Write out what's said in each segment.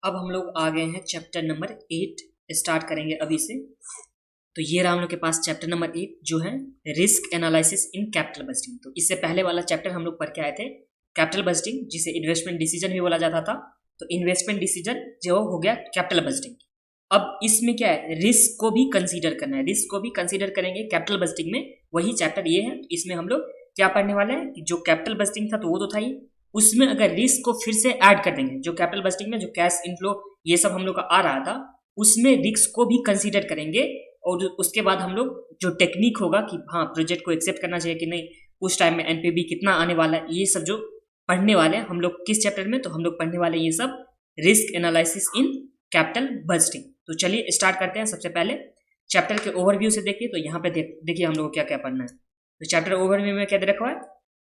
अब हम लोग आ गए हैं चैप्टर नंबर 8 स्टार्ट करेंगे अभी से। तो ये रहा हम लोग के पास चैप्टर नंबर 8 जो है risk analysis in capital budgeting. तो इससे पहले वाला चैप्टर हम लोग पढ़ के आए थे कैपिटल बजटिंग, जिसे इन्वेस्टमेंट डिसीजन भी बोला जाता था। तो इन्वेस्टमेंट डिसीजन जो हो गया कैपिटल बजटिंग। अब इसमें क्या है, रिस्क को भी कंसीडर करना है, रिस्क को भी कंसीडर करेंगे कैपिटल बजटिंग में। वही चैप्टर ये है। इसमें हम लोग क्या पढ़ने वाले हैं कि जो कैपिटल बजटिंग था तो वो तो था ही, उसमें अगर रिस्क को फिर से ऐड कर देंगे, जो कैपिटल बजटिंग में जो कैश इनफ्लो ये सब हम लोग का आ रहा था उसमें रिस्क को भी कंसीडर करेंगे। और उसके बाद हम लोग जो टेक्निक होगा कि हाँ प्रोजेक्ट को एक्सेप्ट करना चाहिए कि नहीं, उस टाइम में एनपीवी कितना आने वाला है, ये सब जो पढ़ने वाले हैं हम लोग किस चैप्टर में, तो हम लोग पढ़ने वाले ये सब risk analysis in capital budgeting. तो चलिए स्टार्ट करते हैं। सबसे पहले चैप्टर के ओवरव्यू से देखिए। तो यहाँ पे देखिए हम लोग को क्या क्या पढ़ना है। तो चैप्टर ओवरव्यू में क्या दे रखा है,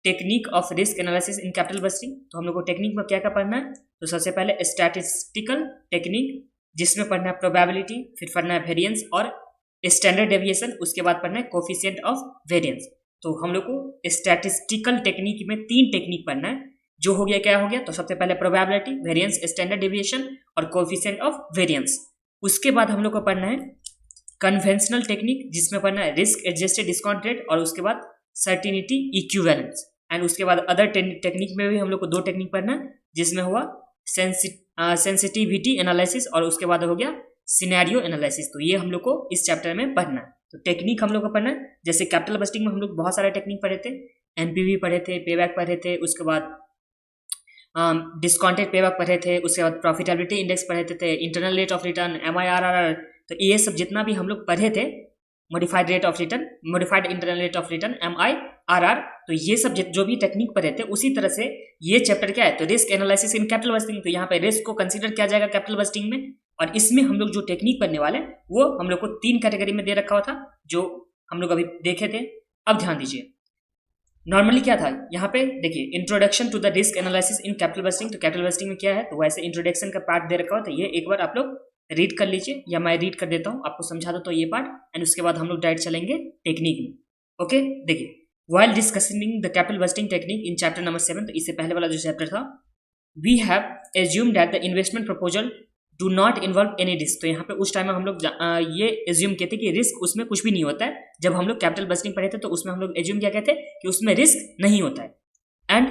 technique of risk analysis in capital budgeting. तो हम लोग को टेक्निक में क्या क्या पढ़ना है, तो सबसे पहले स्टैटिस्टिकल टेक्निक जिसमें पढ़ना है प्रोबेबिलिटी, फिर पढ़ना है वेरिएंस और स्टैंडर्ड डेविएशन, उसके बाद पढ़ना है कोफिशिएंट ऑफ वेरिएंस। तो हम लोग को स्टैटिस्टिकल टेक्निक में 3 टेक्निक पढ़ना है। जो हो गया क्या हो गया, तो सबसे पहले प्रोबेबिलिटी, वेरिएंस, स्टैंडर्ड डेविएशन और कोफिशिएंट ऑफ वेरिएंस। उसके बाद हम लोग को पढ़ना है कन्वेंशनल टेक्निक जिसमें पढ़ना है रिस्क एडजस्टेड डिस्काउंट रेट और उसके बाद सर्टिनिटी इक्विवेलेंस। एंड उसके बाद अदर टेक्निक में भी हम लोग को 2 टेक्निक पढ़ना है, जिसमें हुआ सेंसिटिविटी एनालिसिस और उसके बाद हो गया सिनेरियो एनालिसिस। तो ये हम लोग को इस चैप्टर में पढ़ना है। तो टेक्निक हम लोग को पढ़ना है, जैसे कैपिटल बजटिंग में हम लोग बहुत सारे टेक्निक पढ़े थे, एनपीवी पढ़े थे, पेबैक पढ़े थे, उसके बाद डिस्काउंटेड पेबैक पढ़े थे, उसके बाद प्रॉफिटेबिलिटी इंडेक्स पढ़े थे, internal rate of return, MIRR। तो ये सब जितना भी हम लोग पढ़े थे, modified rate of return, modified internal rate of return, MIRR। तो ये सब जो भी टेक्निक पढ़े थे उसी तरह से ये चैप्टर क्या है, तो risk analysis in capital budgeting. तो यहाँ पे रिस्क को कंसीडर किया जाएगा कैपिटल बजटिंग में। और इसमें हम लोग जो टेक्निक पढ़ने वाले वो हम लोग को 3 कैटेगरी में दे रखा हुआ था, जो हम लोग अभी देखे थे। अब ध्यान दीजिए, नॉर्मली क्या था यहाँ पे देखिए, introduction to the risk analysis in capital budgeting. तो कैपिटल बजटिंग में क्या है, तो वैसे इंट्रोडक्शन का पार्ट दे रखा हुआ था, ये एक बार आप लोग रीड कर लीजिए या मैं रीड कर देता हूँ, आपको समझा दो तो ये पार्ट। एंड उसके बाद हम लोग डायरेक्ट चलेंगे टेक्निक में। ओके देखिए, while discussing the capital budgeting technique in chapter number 7, तो इससे पहले वाला जो चैप्टर था, we have assume that the investment proposal do not involve any risk. तो यहाँ पे उस टाइम में हम लोग ये एज्यूम किए थे कि रिस्क उसमें कुछ भी नहीं होता है। जब हम लोग कैपिटल बजटिंग पढ़े थे तो उसमें हम लोग एज्यूम क्या कहते हैं कि उसमें रिस्क नहीं होता है। And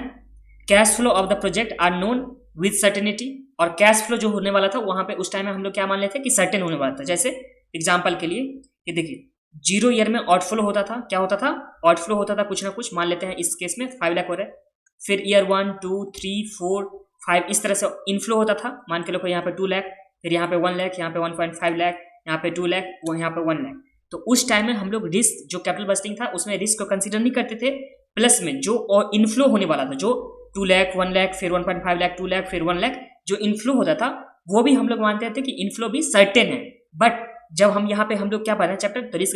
cash flow of the project are known with certainty. और कैश फ्लो जो होने वाला था वहां पे उस टाइम में हम लोग क्या मान लेते थे कि सर्टेन होने वाला था। जैसे एग्जाम्पल के लिए ये देखिए, 0 ईयर में आउटफ्लो होता था, क्या होता था, आउटफ्लो होता था कुछ ना कुछ, मान लेते हैं इस केस में 5 लाख हो रहा है। फिर ईयर 1 2 3 4 5 इस तरह से इनफ्लो होता था। मान के लोग यहाँ पे 2 लाख, फिर यहाँ पे 1 लाख, यहाँ पे 1.5 लाख, यहाँ पे 2 लाख, यहाँ पे 1 लाख। तो उस टाइम में हम लोग रिस्क जो कैपिटल बजटिंग था उसमें रिस्क को कंसीडर नहीं करते थे। प्लस में जो इनफ्लो होने वाला था, जो 2 लाख 1 लाख फिर 1.5 लाख 2 लाख फिर 1 लाख जो इनफ्लो होता था, वो भी हम लोग मानते थे कि इनफ्लो भी सर्टेन है। बट जब हम यहाँ पे हम लोग क्या पढ़ रहे हैं चैप्टर, तो risk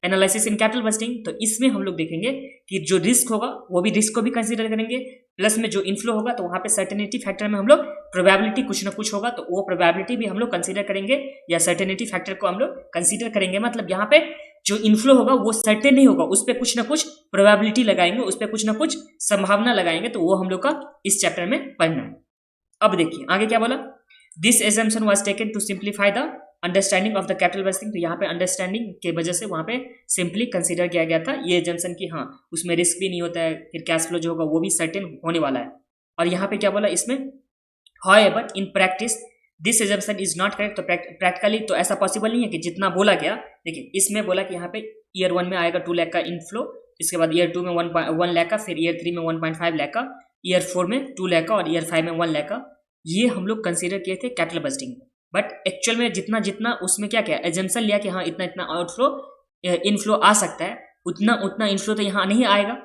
analysis in capital budgeting, तो इसमें हम लोग देखेंगे कि जो रिस्क होगा वो भी रिस्क को भी कंसीडर करेंगे। प्लस में जो इनफ्लो होगा तो वहाँ पे सर्टेनिटी फैक्टर में हम लोग प्रोबेबिलिटी कुछ ना कुछ होगा तो वो प्रोबेबिलिटी भी हम लोग कंसीडर करेंगे, या सर्टेनिटी फैक्टर को हम लोग कंसीडर करेंगे। मतलब यहाँ पे जो इनफ्लो होगा वो सर्टेन नहीं होगा, उस पर कुछ ना कुछ प्रोबेबिलिटी लगाएंगे, उस पर कुछ ना कुछ संभावना लगाएंगे। तो वो हम लोग का इस चैप्टर में पढ़ना है। अब देखिए आगे क्या बोला, this assumption was taken to simplify the understanding of the capital budgeting. तो यहाँ पे अंडरस्टैंडिंग के वजह से वहाँ पे सिंपली कंसीडर किया गया था ये एजम्पशन कि हाँ उसमें रिस्क भी नहीं होता है, फिर कैश फ्लो जो होगा वो भी सर्टेन होने वाला है। और यहाँ पे क्या बोला इसमें, however in practice this assumption is not correct. तो प्रैक्टिकली तो ऐसा पॉसिबल नहीं है कि जितना बोला गया। देखिए इसमें बोला कि यहाँ पे ईयर 1 में आएगा 2 लाख का इनफ्लो, इसके बाद ईयर 2 में 1 लाख का, फिर ईयर 3 में 1.5 लाख का, ईयर 4 में 2 लाख का और ईयर 5 में 1 लाख का। ये हम लोग कंसीडर किए थे कैपिटल बजटिंग में। बट एक्चुअल में जितना जितना उसमें क्या किया, एजम्पशन लिया कि हाँ इतना इतना आउटफ्लो इनफ्लो आ सकता है, उतना उतना इनफ्लो तो यहाँ नहीं आएगा।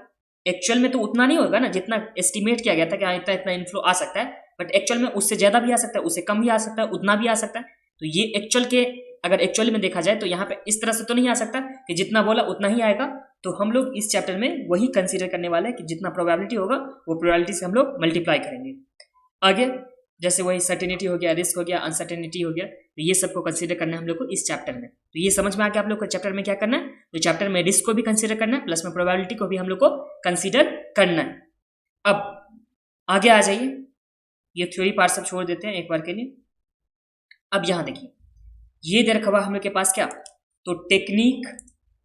एक्चुअल में तो उतना नहीं होगा ना जितना एस्टिमेट किया गया था कि हाँ इतना इतना इनफ्लो आ सकता है। बट एक्चुअल में उससे ज्यादा भी आ सकता है, उससे कम भी आ सकता है, उतना भी आ सकता है। तो ये एक्चुअल के अगर एक्चुअली में देखा जाए तो यहाँ पे इस तरह से तो नहीं आ सकता कि जितना बोला उतना ही आएगा। तो हम लोग इस चैप्टर में वही कंसीडर करने वाले हैं कि जितना प्रोबेबिलिटी होगा वो प्रोबेबिलिटी से हम लोग मल्टीप्लाई करेंगे। आगे जैसे वही सर्टेनिटी हो गया, रिस्क हो गया, अनसर्टेनिटी हो गया, तो ये सबको कंसीडर करना है हम लोग को इस चैप्टर में। तो ये समझ में आ गया आप लोग को चैप्टर में क्या करना है। तो चैप्टर में रिस्क को भी कंसीडर करना है, प्लस में प्रोबेबिलिटी को भी हम लोग को कंसीडर करना है। अब आगे आ जाइए, ये थ्योरी पार्ट सब छोड़ देते हैं एक बार के लिए। अब यहाँ देखिए, ये दे रखा हुआ हम लोग के पास क्या, तो technique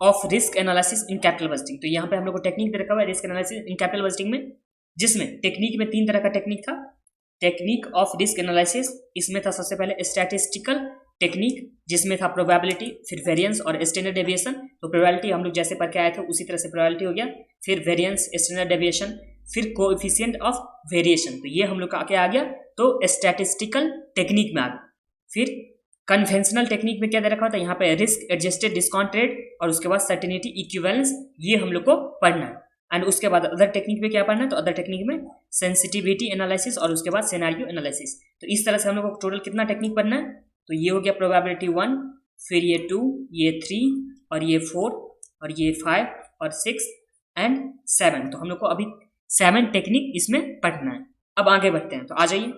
of risk analysis in capital budgeting. तो यहाँ पे हम लोग को टेक्निक दे रखा हुआ है risk analysis in capital budgeting में, जिसमें टेक्निक में 3 तरह का टेक्निक था। टेक्निक ऑफ रिस्क एनालिसिस, इसमें था सबसे पहले स्टैटिस्टिकल टेक्निक, जिसमें था प्रोबेबिलिटी, फिर वेरिएंस और स्टैंडर्ड डेविएशन। तो प्रोबेबिलिटी हम लोग जैसे पढ़ के आए थे उसी तरह से प्रोबेबिलिटी हो गया, फिर वेरिएंस, स्टैंडर्ड डेविएशन, फिर कोएफिशिएंट ऑफ वेरिएशन। तो ये हम लोग का क्या आ गया, तो स्टैटिस्टिकल टेक्निक में आ गया। फिर कन्वेंशनल टेक्निक में क्या दे रखा था, यहाँ पे रिस्क एडजस्टेड डिस्काउंट रेट और उसके बाद सर्टेनिटी इक्विवेलेंस, ये हम लोग को पढ़ना है। एंड उसके बाद अदर टेक्निक में क्या पढ़ना है, तो अदर टेक्निक में सेंसिटिविटी एनालिसिस और उसके बाद सिनेरियो एनालिसिस। तो इस तरह से हम लोग को टोटल कितना टेक्निक पढ़ना है, तो ये हो गया प्रोबेबिलिटी 1, फिर ये 2, ये 3 और ये 4 और ये 5 और 6 एंड 7। तो हम लोग को अभी 7 टेक्निक इसमें पढ़ना है। अब आगे बढ़ते हैं, तो आ जाइए।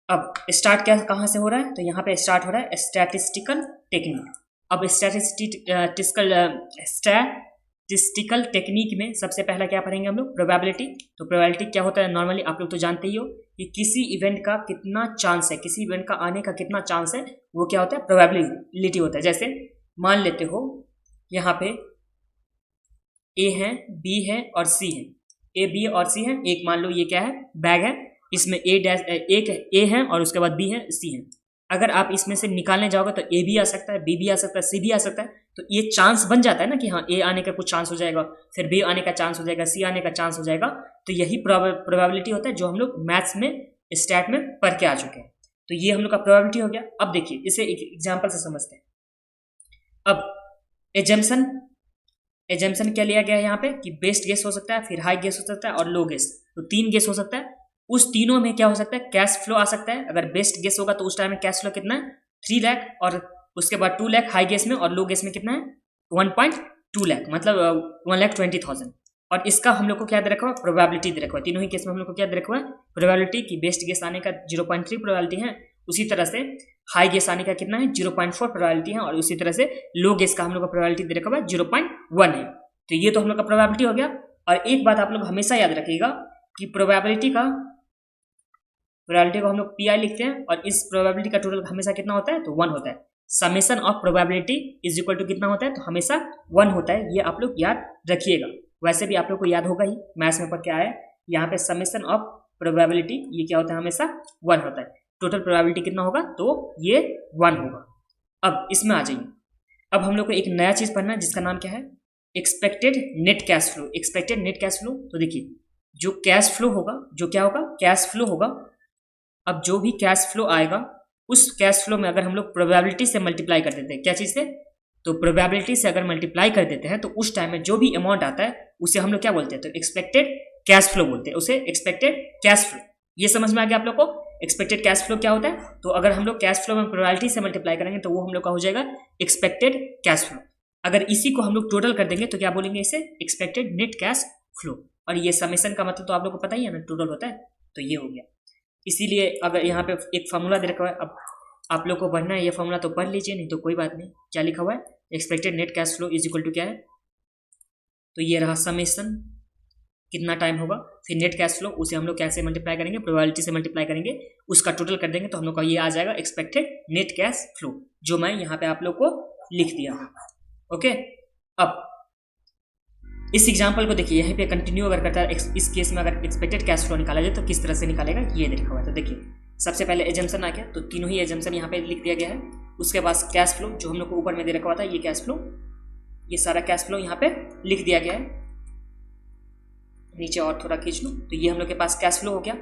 अब स्टार्ट क्या कहाँ से हो रहा है, तो यहाँ पे स्टार्ट हो रहा है स्टैटिस्टिकल टेक्निक। अब स्टैटिस्टिकल टेक्निक में सबसे पहला क्या पढ़ेंगे हम लोग, प्रोबेबिलिटी। तो प्रोबेबिलिटी क्या होता है, नॉर्मली आप लोग तो जानते ही हो कि किसी इवेंट का कितना चांस है, किसी इवेंट का आने का कितना चांस है, वो क्या होता है, प्रोबेबिलिटी होता है। जैसे मान लेते हो यहाँ पे ए है, बी है और सी है, ए बी और सी है। एक मान लो ये क्या है, बैग है, इसमें एक ए है और उसके बाद बी है, सी है। अगर आप इसमें से निकालने जाओगे तो ए भी आ सकता है, बी भी आ सकता है, सी भी आ सकता है। तो ये चांस बन जाता है ना कि हाँ ए आने का कुछ चांस हो जाएगा, फिर बी आने का चांस हो जाएगा, सी आने का चांस हो जाएगा। तो यही प्रोबेबिलिटी होता है जो हम लोग मैथ्स में स्टैट में पढ़ के आ चुके हैं। तो ये हम लोग का प्रोबेबिलिटी हो गया। अब देखिए इसे एक एग्जाम्पल से समझते हैं। अब एजम्पशन क्या लिया गया है यहाँ पे कि बेस्ट गेस हो सकता है, फिर हाई गेस हो सकता है और लो गेस। तो 3 गेस हो सकता है। उस तीनों में क्या हो सकता है, कैश फ्लो आ सकता है। अगर बेस्ट गेस होगा तो उस टाइम में कैश फ्लो कितना है, 3 लाख, और उसके बाद 2 लाख हाई गेस में, और लो गेस में कितना है, 1.2 लाख, मतलब 1,20,000। और इसका हम लोग को क्या दे रखा हुआ, प्रोबेबिलिटी दे रखा हुआ। तीनों ही केस में हम लोग को क्या दे रखा हुआ है, प्रोबेबिलिटी की बेस्ट गेस आने का 0.3 प्रोबेबिलिटी है। उसी तरह से हाई गेस आने का कितना है, 0.4 प्रोबेबिलिटी है। और उसी तरह से लो गेस का हम लोग का प्रोबेबिलिटी दे रखा हुआ है 0.1 है। तो ये तो हम लोग का प्रोबेबिलिटी हो गया। और एक बात आप लोग हमेशा याद रखिएगा कि प्रोबेबिलिटी को हम लोग पी आई लिखते हैं, और इस प्रोबेबिलिटी का टोटल हमेशा कितना होता है, तो 1 होता है। Summation of probability is equal to कितना होता है, तो हमेशा 1 होता है। ये आप लोग याद रखिएगा। वैसे भी आप लोग को याद होगा ही, मैथ्स में पढ़ के आया है। यहाँ पे समेशन ऑफ प्रोबेबिलिटी ये क्या होता है, हमेशा 1 होता है। टोटल प्रोबेबिलिटी कितना होगा, तो ये 1 होगा। अब इसमें आ जाइए। अब हम लोग को एक नया चीज पढ़ना है जिसका नाम क्या है, expected net cash flow. Expected net cash flow, तो देखिए जो कैश फ्लो होगा, जो क्या होगा, कैश फ्लो होगा। अब जो भी कैश फ्लो आएगा, उस कैश फ्लो में अगर हम लोग प्रोबेबिलिटी से मल्टीप्लाई कर देते हैं, क्या चीज से, तो प्रोबेबिलिटी से अगर मल्टीप्लाई कर देते हैं तो उस टाइम में जो भी अमाउंट आता है उसे हम लोग क्या बोलते हैं, तो एक्सपेक्टेड कैश फ्लो बोलते हैं, उसे एक्सपेक्टेड कैश फ्लो। ये समझ में आ गया आप लोग को, एक्सपेक्टेड कैश फ्लो क्या होता है। तो अगर हम लोग कैश फ्लो में प्रोबेबिलिटी से मल्टीप्लाई करेंगे तो वो हम लोग का हो जाएगा एक्सपेक्टेड कैश फ्लो। अगर इसी को हम लोग टोटल कर देंगे तो क्या बोलेंगे, इसे एक्सपेक्टेड नेट कैश फ्लो। और ये समेशन का मतलब तो आप लोग को पता ही है ना, टोटल होता है। तो ये हो गया। इसीलिए अगर यहाँ पे एक फार्मूला दे रखा है, अब आप लोग को पढ़ना है ये फार्मूला तो पढ़ लीजिए, नहीं तो कोई बात नहीं। क्या लिखा हुआ है, expected net cash flow is equal to क्या है, तो ये रहा समेशन, कितना टाइम होगा, फिर नेट कैश फ्लो, उसे हम लोग कैसे मल्टीप्लाई करेंगे, प्रोबेबिलिटी से मल्टीप्लाई करेंगे, उसका टोटल कर देंगे तो हम लोग का ये आ जाएगा एक्सपेक्टेड नेट कैश फ्लो, जो मैं यहाँ पे आप लोग को लिख दिया हूँ। ओके, अब इस एग्जाम्पल को देखिए, यहीं पे कंटिन्यू अगर करता है, इस केस में अगर एक्सपेक्टेड कैश फ्लो निकाला जाए तो किस तरह से निकालेगा ये देखा हुआ है। तो देखिए सबसे पहले एजम्पशन आ गया, तो तीनों ही एजम्पशन यहाँ पे लिख दिया गया है। उसके बाद कैश फ्लो जो हम लोग को ऊपर में दे रखा हुआ था, ये कैश फ्लो, ये सारा कैश फ्लो यहाँ पे लिख दिया गया है। नीचे और थोड़ा खींच लूँ, तो ये हम लोग के पास कैश फ्लो हो गया।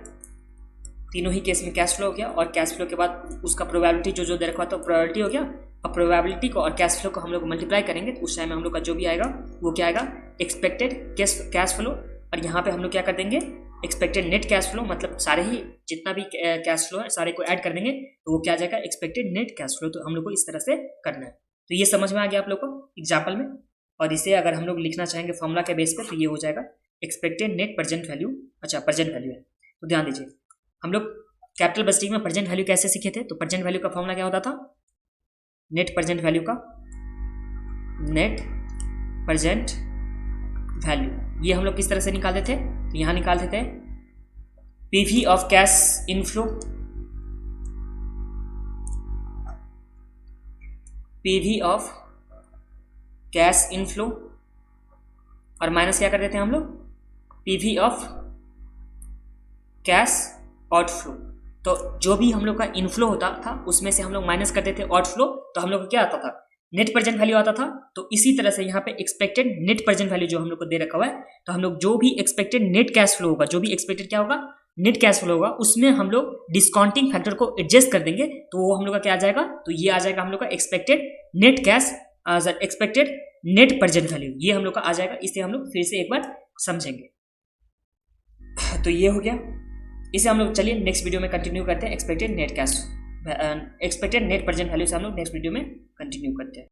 तीनों ही केस में कैश फ्लो हो गया, और कैश फ्लो के बाद उसका प्रोबेबिलिटी जो दे रखा था प्रोबेबिलिटी हो गया। अब प्रोबेबिलिटी को और कैश फ्लो को हम लोग मल्टीप्लाई करेंगे तो उस टाइम में हम लोग का जो भी आएगा वो क्या आएगा, एक्सपेक्टेड कैश फ्लो। और यहाँ पे हम लोग क्या कर देंगे, एक्सपेक्टेड नेट कैश फ्लो, मतलब सारे ही जितना भी कैश फ्लो है सारे को ऐड कर देंगे तो वो क्या आ जाएगा, एक्सपेक्टेड नेट कैश फ्लो। तो हम लोग को इस तरह से करना है। तो ये समझ में आ गया आप लोग को एग्जाम्पल में। और इसे अगर हम लोग लिखना चाहेंगे फॉर्मूला के बेस पे तो ये हो जाएगा एक्सपेक्टेड नेट प्रेजेंट वैल्यू। अच्छा, प्रेजेंट वैल्यू है, तो ध्यान दीजिए। हम लोग कैपिटल बजटिंग में प्रेजेंट वैल्यू कैसे सीखे थे, तो प्रेजेंट वैल्यू का फॉर्मूला क्या होता था, नेट प्रेजेंट वैल्यू का, नेट प्रेजेंट वैल्यू ये हम लोग किस तरह से निकालते थे, तो यहाँ निकालते थे PV of cash inflow, PV of cash inflow, और माइनस क्या कर देते हैं हम लोग, पीवी ऑफ कैश आउटफ्लो। तो जो भी हम लोग का इनफ्लो होता था उसमें से हम लोग माइनस करते थे आउटफ्लो, तो हम लोग को क्या आता था, नेट प्रेजेंट वैल्यू आता था। तो इसी तरह से यहाँ पे एक्सपेक्टेड नेट प्रेजेंट वैल्यू जो हम लोग को दे रखा हुआ है, तो हम लोग जो भी एक्सपेक्टेड नेट कैश फ्लो होगा, जो भी एक्सपेक्टेड क्या होगा, नेट कैश फ्लो होगा, उसमें हम लोग डिस्काउंटिंग फैक्टर को एडजस्ट कर देंगे, तो वो हम लोग का क्या आ जाएगा, तो ये आ जाएगा हम लोग का expected net cash, expected net present value, ये हम लोग का आ जाएगा। इसे हम लोग फिर से एक बार समझेंगे। तो ये हो गया। इसे हम लोग चलिए नेक्स्ट वीडियो में कंटिन्यू करते हैं। Expected net cash, expected net present value से हम लोग नेक्स्ट वीडियो में कंटिन्यू करते हैं।